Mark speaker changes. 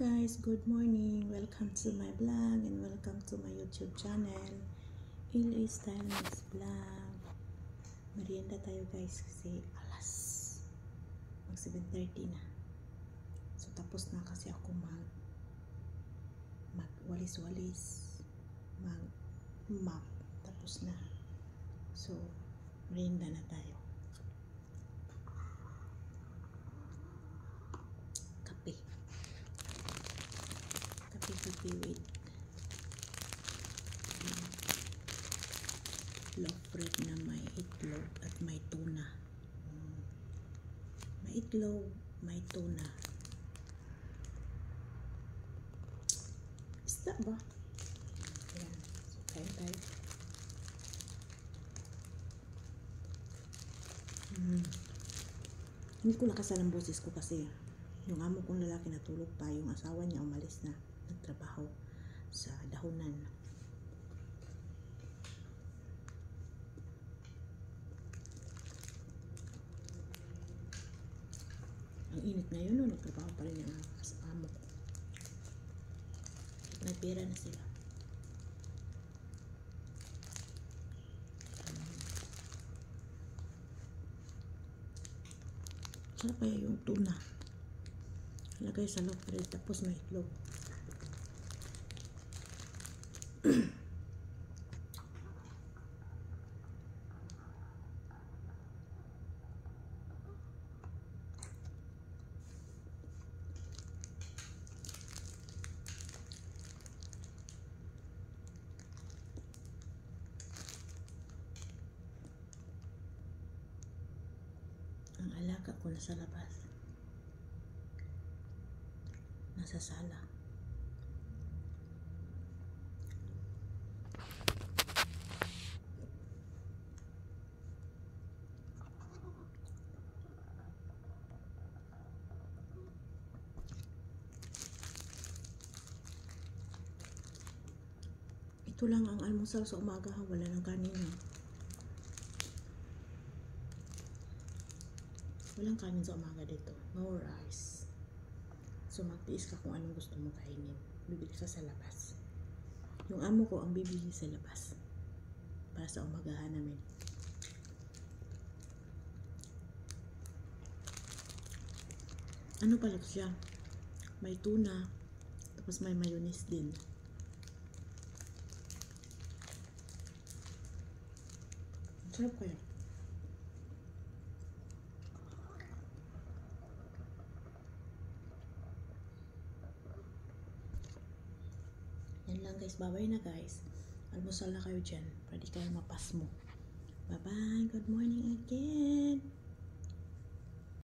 Speaker 1: guys, good morning. Welcome to my vlog and welcome to my YouTube channel. LA Style Mix Vlog. Merienda tayo guys kasi alas mag 7:30 na. So tapos na kasi ako magwalis-walis, mag-map. Tapos na. So merienda na tayo. Kape with loaf bread na may itlog at may tuna. May itlog, may tuna. Isda ba? Ayan. So, kain tayo. Hindi ko nakasalang boses ko kasi yung amo kong lalaki natulog pa, yung asawa niya umalis na, nagtrabaho sa dahunan. Ang init ngayon, no? Nagtrabaho pa rin yung amo ko. May pera na sila. Sarap kaya yung tuna. Lagay sa loaf bread tapos may itlog. Ang alaga ko nasa labas. Nasa sala. Ito lang ang almusal sa umaga, wala ng kanin. Walang kanin sa umaga dito. No rice. So magtiis ka kung anong gusto mo kainin. Bibili ka sa labas. Yung amo ko ang bibili sa labas. Para sa umagahan namin. Ano pala siya? May tuna. Tapos may mayonnaise din. Ang sarap kaya. Yan lang guys. Bye-bye na guys. Almusal na kayo dyan. Para di kayo mapas mo. Bye-bye. Good morning again.